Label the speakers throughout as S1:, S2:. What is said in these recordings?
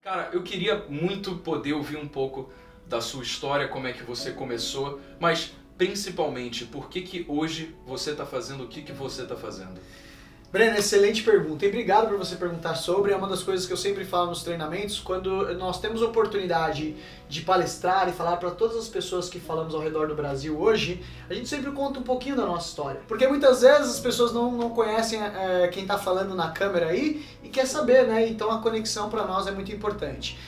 S1: Cara, eu queria muito poder ouvir um pouco da sua história, como é que você começou, mas principalmente, por que que hoje você está fazendo o que que você está fazendo?
S2: Breno, excelente pergunta. E obrigado por você perguntar sobre. É uma das coisas que eu sempre falo nos treinamentos. Quando nós temos a oportunidade de palestrar e falar para todas as pessoas que falamos ao redor do Brasil hoje, a gente sempre conta um pouquinho da nossa história. Porque muitas vezes as pessoas não conhecem quem está falando na câmera aí e quer saber, né? Então a conexão para nós é muito importante.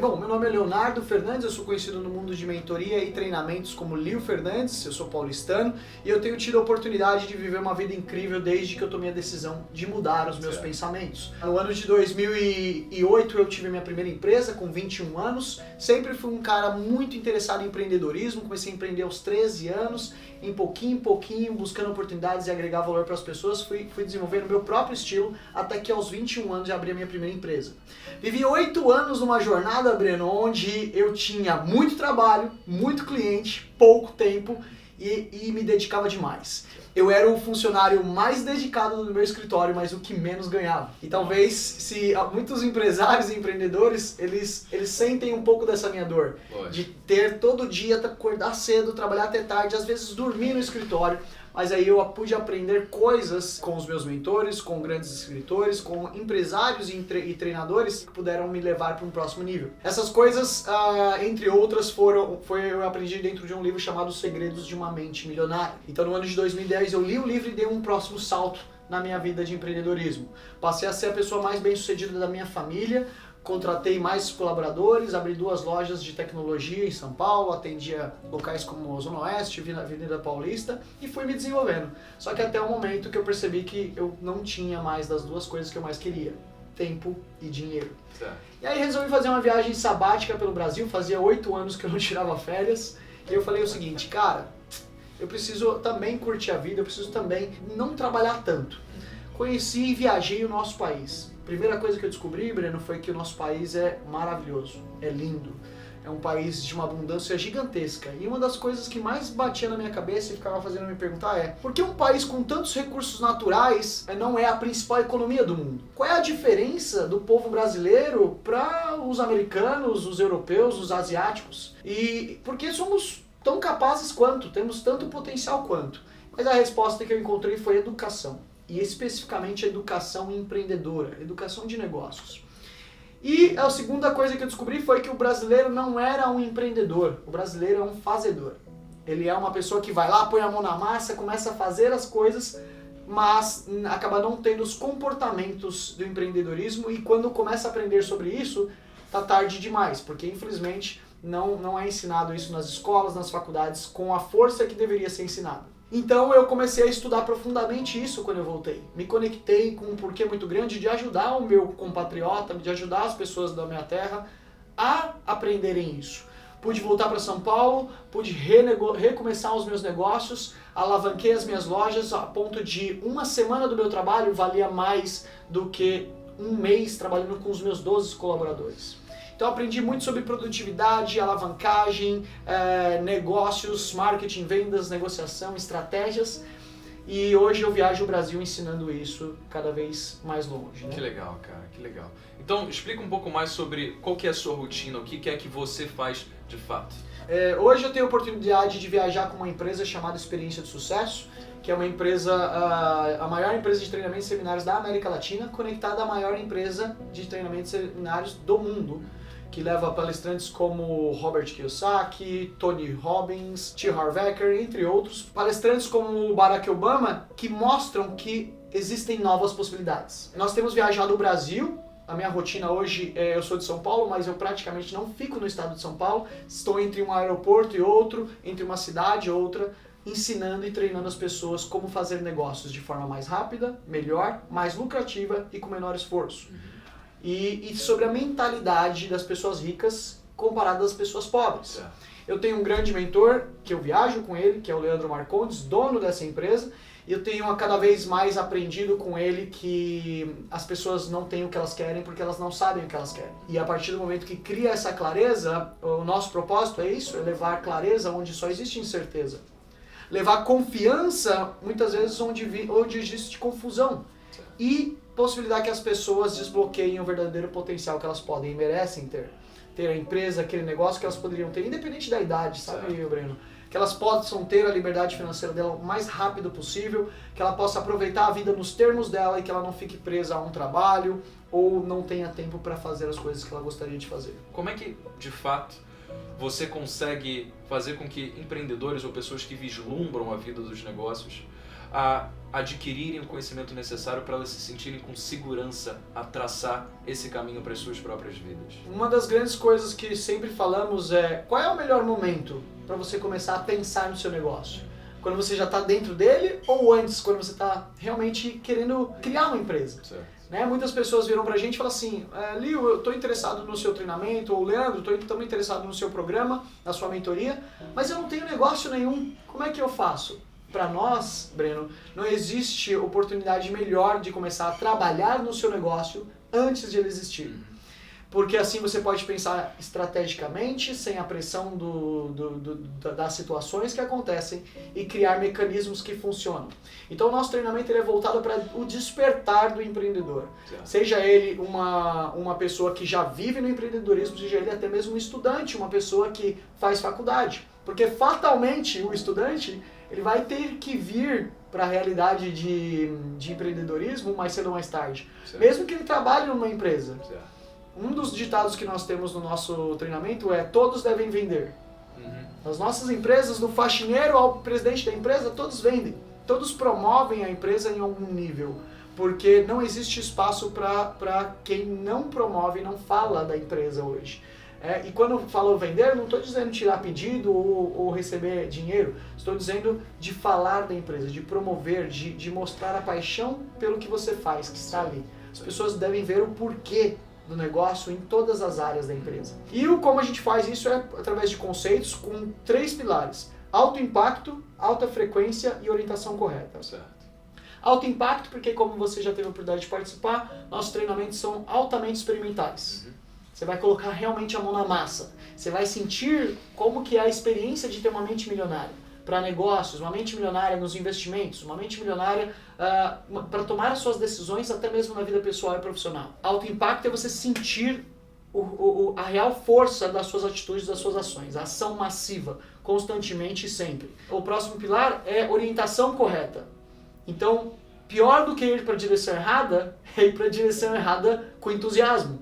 S2: Bom, meu nome é Leonardo Fernandes, eu sou conhecido no mundo de mentoria e treinamentos como Lio Fernandes, eu sou paulistano e eu tenho tido a oportunidade de viver uma vida incrível desde que eu tomei a decisão de mudar os meus pensamentos. No ano de 2008 eu tive minha primeira empresa com 21 anos, sempre fui um cara muito interessado em empreendedorismo, comecei a empreender aos 13 anos, em pouquinho, buscando oportunidades e agregar valor para as pessoas, fui desenvolvendo meu próprio estilo até que aos 21 anos eu abri a minha primeira empresa. Vivi 8 anos numa jornada, Breno, onde eu tinha muito trabalho, muito cliente, pouco tempo e me dedicava demais. Eu era o funcionário mais dedicado do meu escritório, mas o que menos ganhava. E talvez, se muitos empresários e empreendedores, eles sentem um pouco dessa minha dor. De ter todo dia, acordar cedo, trabalhar até tarde, às vezes dormir no escritório. Mas aí eu pude aprender coisas com os meus mentores, com grandes escritores, com empresários e treinadores que puderam me levar para um próximo nível. Essas coisas, entre outras, eu aprendi dentro de um livro chamado Os Segredos de uma Mente Milionária. Então no ano de 2010 eu li o livro e dei um próximo salto na minha vida de empreendedorismo. Passei a ser a pessoa mais bem-sucedida da minha família, contratei mais colaboradores, abri 2 lojas de tecnologia em São Paulo, atendia locais como a Zona Oeste, vi na Avenida Paulista e fui me desenvolvendo. Só que até o momento que eu percebi que eu não tinha mais das 2 coisas que eu mais queria, tempo e dinheiro.
S1: Certo.
S2: E aí resolvi fazer uma viagem sabática pelo Brasil, fazia 8 anos que eu não tirava férias, e eu falei o seguinte, cara, eu preciso também curtir a vida, eu preciso também não trabalhar tanto. Conheci e viajei o nosso país. Primeira coisa que eu descobri, Breno, foi que o nosso país é maravilhoso, é lindo. É um país de uma abundância gigantesca. E uma das coisas que mais batia na minha cabeça e ficava fazendo me perguntar é: por que um país com tantos recursos naturais não é a principal economia do mundo? Qual é a diferença do povo brasileiro para os americanos, os europeus, os asiáticos? E por que somos tão capazes quanto? Temos tanto potencial quanto? Mas a resposta que eu encontrei foi educação. E especificamente a educação empreendedora, educação de negócios. E a segunda coisa que eu descobri foi que o brasileiro não era um empreendedor, o brasileiro é um fazedor. Ele é uma pessoa que vai lá, põe a mão na massa, começa a fazer as coisas, mas acaba não tendo os comportamentos do empreendedorismo e quando começa a aprender sobre isso, tá tarde demais, porque infelizmente não é ensinado isso nas escolas, nas faculdades, com a força que deveria ser ensinado. Então eu comecei a estudar profundamente isso quando eu voltei. Me conectei com um porquê muito grande de ajudar o meu compatriota, de ajudar as pessoas da minha terra a aprenderem isso. Pude voltar para São Paulo, pude recomeçar os meus negócios, alavanquei as minhas lojas a ponto de uma semana do meu trabalho valia mais do que um mês trabalhando com os meus 12 colaboradores. Então aprendi muito sobre produtividade, alavancagem, negócios, marketing, vendas, negociação, estratégias. E hoje eu viajo o Brasil ensinando isso cada vez mais longe. Né?
S1: Que legal, cara, que legal. Então explica um pouco mais sobre qual que é a sua rotina, o que é que você faz de fato.
S2: Hoje eu tenho a oportunidade de viajar com uma empresa chamada Experiência de Sucesso, que é uma empresa, a maior empresa de treinamentos e seminários da América Latina, conectada à maior empresa de treinamentos e seminários do mundo, que leva palestrantes como Robert Kiyosaki, Tony Robbins, T. Harv Eker, entre outros. Palestrantes como Barack Obama, que mostram que existem novas possibilidades. Nós temos viajado o Brasil. A minha rotina hoje, eu sou de São Paulo, mas eu praticamente não fico no estado de São Paulo. Estou entre um aeroporto e outro, entre uma cidade e outra, ensinando e treinando as pessoas como fazer negócios de forma mais rápida, melhor, mais lucrativa e com menor esforço. E sobre a mentalidade das pessoas ricas comparada às pessoas pobres. Eu tenho um grande mentor, que eu viajo com ele, que é o Leandro Marcondes, dono dessa empresa, e eu tenho cada vez mais aprendido com ele que as pessoas não têm o que elas querem porque elas não sabem o que elas querem. E a partir do momento que cria essa clareza, o nosso propósito é isso, é levar clareza onde só existe incerteza. Levar confiança, muitas vezes, onde existe confusão. E possibilitar que as pessoas desbloqueiem o verdadeiro potencial que elas podem e merecem ter. Ter a empresa, aquele negócio que elas poderiam ter, independente da idade, sabe, Breno? Que elas possam ter a liberdade financeira dela o mais rápido possível, que ela possa aproveitar a vida nos termos dela e que ela não fique presa a um trabalho ou não tenha tempo para fazer as coisas que ela gostaria de fazer.
S1: Como é que, de fato, você consegue fazer com que empreendedores ou pessoas que vislumbram a vida dos negócios adquirirem o conhecimento necessário para elas se sentirem com segurança a traçar esse caminho para as suas próprias vidas?
S2: Uma das grandes coisas que sempre falamos é: qual é o melhor momento para você começar a pensar no seu negócio? Quando você já está dentro dele ou antes, quando você está realmente querendo criar uma empresa?
S1: Certo.
S2: Né? Muitas pessoas viram pra gente e falam assim: Lio, eu estou interessado no seu treinamento, ou Leandro, estou interessado no seu programa, na sua mentoria, mas eu não tenho negócio nenhum, como é que eu faço? Para nós, Breno, não existe oportunidade melhor de começar a trabalhar no seu negócio antes de ele existir. Porque assim você pode pensar estrategicamente, sem a pressão das situações que acontecem e criar mecanismos que funcionam. Então o nosso treinamento ele é voltado para o despertar do empreendedor.
S1: Certo.
S2: Seja ele uma pessoa que já vive no empreendedorismo, seja ele até mesmo um estudante, uma pessoa que faz faculdade. Porque fatalmente o estudante ele vai ter que vir para a realidade de empreendedorismo mais cedo ou mais tarde.
S1: Certo.
S2: Mesmo que ele trabalhe numa empresa.
S1: Certo.
S2: Um dos ditados que nós temos no nosso treinamento é: todos devem vender. As nossas empresas, do faxineiro ao presidente da empresa, todos vendem. Todos promovem a empresa em algum nível. Porque não existe espaço para quem não promove e não fala da empresa hoje. E quando eu falo vender, não estou dizendo tirar pedido ou receber dinheiro. Estou dizendo de falar da empresa, de promover, de mostrar a paixão pelo que você faz, que está ali. As pessoas devem ver o porquê do negócio em todas as áreas da empresa. E como a gente faz isso é através de conceitos com 3 pilares: alto impacto, alta frequência e orientação correta.
S1: Certo.
S2: Alto impacto porque, como você já teve a oportunidade de participar, nossos treinamentos são altamente experimentais. Você vai colocar realmente a mão na massa. Você vai sentir como que é a experiência de ter uma mente milionária para negócios, uma mente milionária nos investimentos, uma mente milionária para tomar as suas decisões até mesmo na vida pessoal e profissional. Alto impacto é você sentir a real força das suas atitudes, das suas ações, a ação massiva, constantemente e sempre. O próximo pilar é orientação correta. Então, pior do que ir para a direção errada é ir para a direção errada com entusiasmo.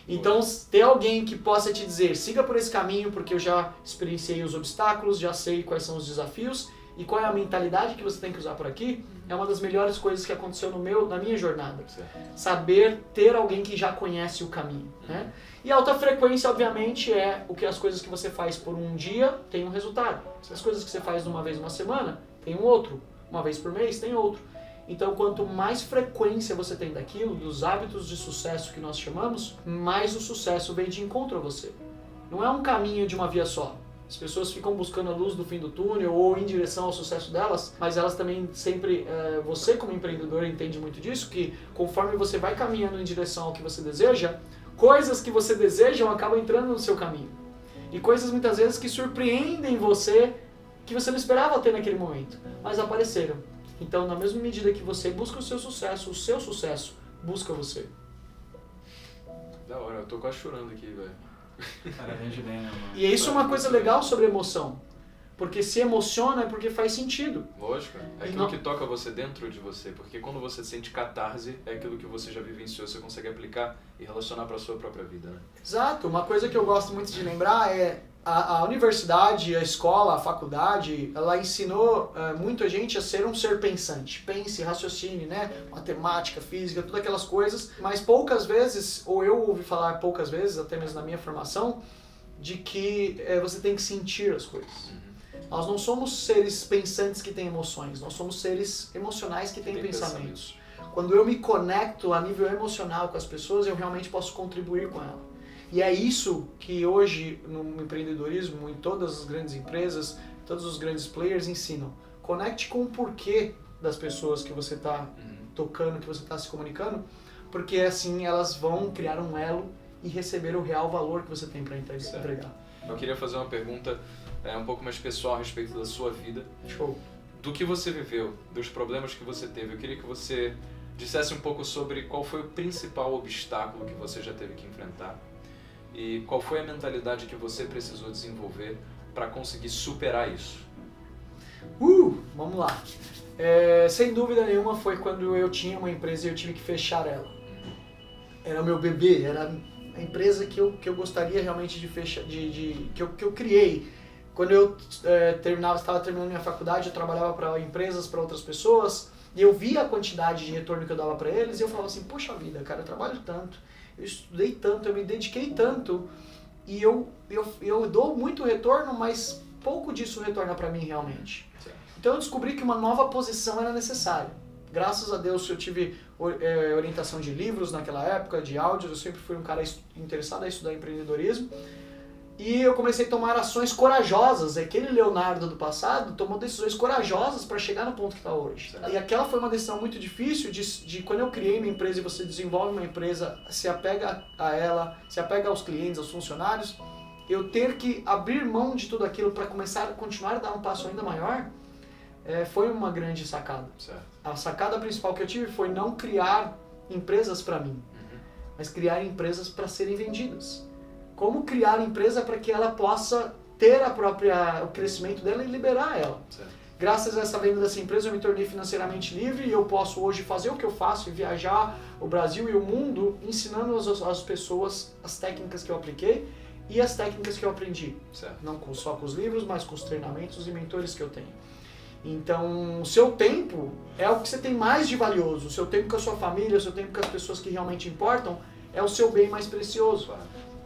S2: Então, ter alguém que possa te dizer: siga por esse caminho porque eu já experienciei os obstáculos, já sei quais são os desafios e qual é a mentalidade que você tem que usar por aqui, é uma das melhores coisas que aconteceu na minha jornada. Saber ter alguém que já conhece o caminho. Né? E alta frequência, obviamente, é as coisas que você faz por um dia tem um resultado. As coisas que você faz uma vez uma semana, tem um outro. Uma vez por mês, tem outro. Então, quanto mais frequência você tem daquilo, dos hábitos de sucesso que nós chamamos, mais o sucesso vem de encontro a você. Não é um caminho de uma via só. As pessoas ficam buscando a luz do fim do túnel ou em direção ao sucesso delas, mas elas também sempre, você como empreendedor entende muito disso, que conforme você vai caminhando em direção ao que você deseja, coisas que você deseja acabam entrando no seu caminho. E coisas muitas vezes que surpreendem você, que você não esperava ter naquele momento, mas apareceram. Então, na mesma medida que você busca o seu sucesso busca você.
S1: Da hora, eu tô quase chorando aqui, velho.
S3: Parabéns, bem, né, mano?
S2: E isso é uma coisa legal sobre emoção. Porque se emociona é porque faz sentido.
S1: Lógico, é aquilo que toca você dentro de você. Porque quando você sente catarse, é aquilo que você já vivenciou, você consegue aplicar e relacionar para a sua própria vida, né?
S2: Exato. Uma coisa que eu gosto muito de lembrar é a universidade, a escola, a faculdade, ela ensinou muito a gente a ser um ser pensante. Pense, raciocine, né? Matemática, física, todas aquelas coisas. Mas poucas vezes, ou eu ouvi falar poucas vezes, até mesmo na minha formação, de que você tem que sentir as coisas. Nós não somos seres pensantes que têm emoções, nós somos seres emocionais que têm pensamentos. Quando eu me conecto a nível emocional com as pessoas, eu realmente posso contribuir com ela. E é isso que hoje no empreendedorismo, em todas as grandes empresas, todos os grandes players ensinam. Conecte com o porquê das pessoas que você está tocando, que você está se comunicando, porque assim elas vão criar um elo e receber o real valor que você tem para entregar.
S1: Eu queria fazer uma pergunta um pouco mais pessoal a respeito da sua vida.
S2: Show.
S1: Do que você viveu, dos problemas que você teve. Eu queria que você dissesse um pouco sobre qual foi o principal obstáculo que você já teve que enfrentar e qual foi a mentalidade que você precisou desenvolver para conseguir superar isso.
S2: Vamos lá. Sem dúvida nenhuma foi quando eu tinha uma empresa e eu tive que fechar ela. Era meu bebê, era a empresa que eu gostaria realmente de fechar, que eu criei. Quando eu estava terminando minha faculdade, eu trabalhava para empresas, para outras pessoas, e eu via a quantidade de retorno que eu dava para eles, e eu falava assim, poxa vida, cara, eu trabalho tanto, eu estudei tanto, eu me dediquei tanto, e eu dou muito retorno, mas pouco disso retorna para mim realmente. Então eu descobri que uma nova posição era necessária. Graças a Deus eu tive orientação de livros naquela época, de áudios, eu sempre fui um cara interessado a estudar empreendedorismo. E eu comecei a tomar ações corajosas. Aquele Leonardo do passado tomou decisões corajosas para chegar no ponto que está hoje. Certo. E aquela foi uma decisão muito difícil de quando eu criei minha empresa e você desenvolve uma empresa, se apega a ela, se apega aos clientes, aos funcionários, eu ter que abrir mão de tudo aquilo para começar a continuar a dar um passo ainda maior, foi uma grande sacada.
S1: Certo.
S2: A sacada principal que eu tive foi não criar empresas para mim, mas criar empresas para serem vendidas. Como criar empresa para que ela possa ter o crescimento dela e liberar ela. Certo. Graças a essa venda dessa empresa eu me tornei financeiramente livre e eu posso hoje fazer o que eu faço e viajar o Brasil e o mundo ensinando às pessoas as técnicas que eu apliquei e as técnicas que eu aprendi. Certo. Não só com os livros, mas com os treinamentos e mentores que eu tenho. Então, o seu tempo é o que você tem mais de valioso. O seu tempo com a sua família, o seu tempo com as pessoas que realmente importam é o seu bem mais precioso.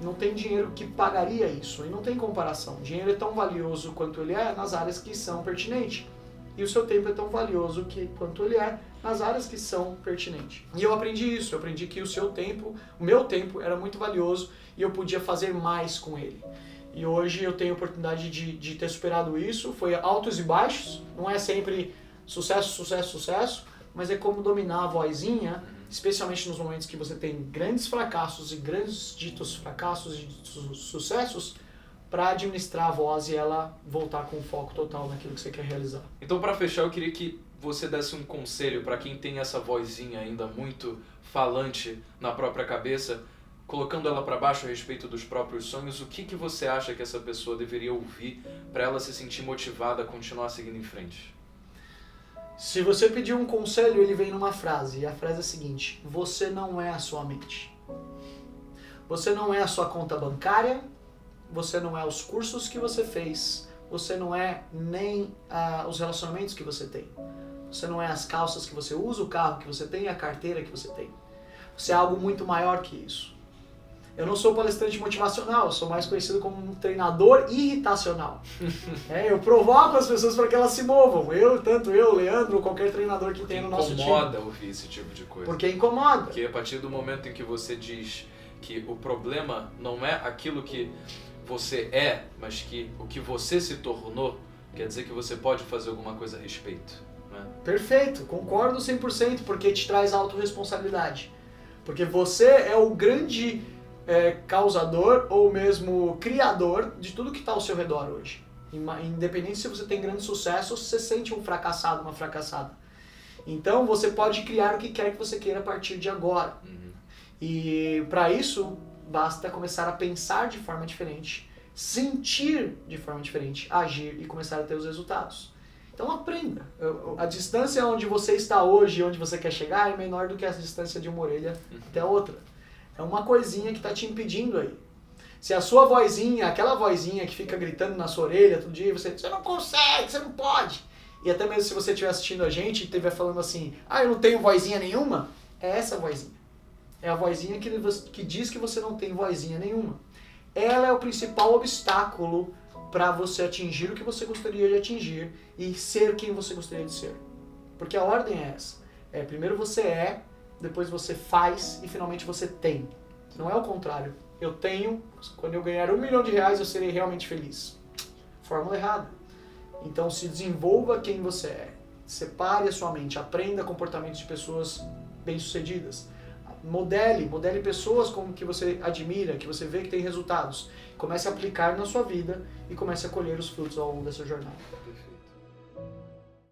S2: Não tem dinheiro que pagaria isso, e não tem comparação. O dinheiro é tão valioso quanto ele é nas áreas que são pertinentes. E o seu tempo é tão valioso quanto ele é nas áreas que são pertinentes. E eu aprendi isso, eu aprendi que o meu tempo era muito valioso e eu podia fazer mais com ele. E hoje eu tenho a oportunidade de ter superado isso. Foi altos e baixos, não é sempre sucesso, sucesso, sucesso, mas é como dominar a vozinha, especialmente nos momentos que você tem grandes fracassos e grandes ditos fracassos e ditos sucessos, para administrar a voz e ela voltar com foco total naquilo que você quer realizar.
S1: Então, para fechar, eu queria que você desse um conselho para quem tem essa vozinha ainda muito falante na própria cabeça, colocando ela para baixo a respeito dos próprios sonhos. O que você acha que essa pessoa deveria ouvir para ela se sentir motivada a continuar seguindo em frente?
S2: Se você pedir um conselho, ele vem numa frase, e a frase é a seguinte: você não é a sua mente. Você não é a sua conta bancária, você não é os cursos que você fez, você não é nem os relacionamentos que você tem. Você não é as calças que você usa, o carro que você tem, a carteira que você tem. Você é algo muito maior que isso. Eu não sou palestrante motivacional, eu sou mais conhecido como um treinador irritacional. Eu provoco as pessoas para que elas se movam. Tanto eu, Leandro, qualquer treinador que tenha no nosso time.
S1: Incomoda ouvir esse tipo de coisa.
S2: Porque incomoda.
S1: Porque a partir do momento em que você diz que o problema não é aquilo que você é, mas que o que você se tornou, quer dizer que você pode fazer alguma coisa a respeito. Né?
S2: Perfeito, concordo 100%, porque te traz autorresponsabilidade. Porque você é o grande causador ou mesmo criador de tudo que está ao seu redor hoje. Independente se você tem grande sucesso ou se você sente um fracassado, uma fracassada. Então você pode criar o que quer que você queira a partir de agora. E para isso, basta começar a pensar de forma diferente, sentir de forma diferente, agir e começar a ter os resultados. Então aprenda. A distância onde você está hoje e onde você quer chegar é menor do que a distância de uma orelha até a outra. É uma coisinha que está te impedindo aí. Se a sua vozinha, aquela vozinha que fica gritando na sua orelha todo dia, você não consegue, você não pode. E até mesmo se você estiver assistindo a gente e estiver falando assim, eu não tenho vozinha nenhuma, é essa vozinha. É a vozinha que diz que você não tem vozinha nenhuma. Ela é o principal obstáculo para você atingir o que você gostaria de atingir e ser quem você gostaria de ser. Porque a ordem é essa. Primeiro você depois você faz e finalmente você tem. Não é o contrário. Eu tenho, quando eu ganhar R$1 milhão eu serei realmente feliz. Fórmula errada. Então se desenvolva quem você é. Separe a sua mente, aprenda comportamentos de pessoas bem-sucedidas. Modele pessoas como que você admira, que você vê que tem resultados. Comece a aplicar na sua vida e comece a colher os frutos ao longo dessa jornada.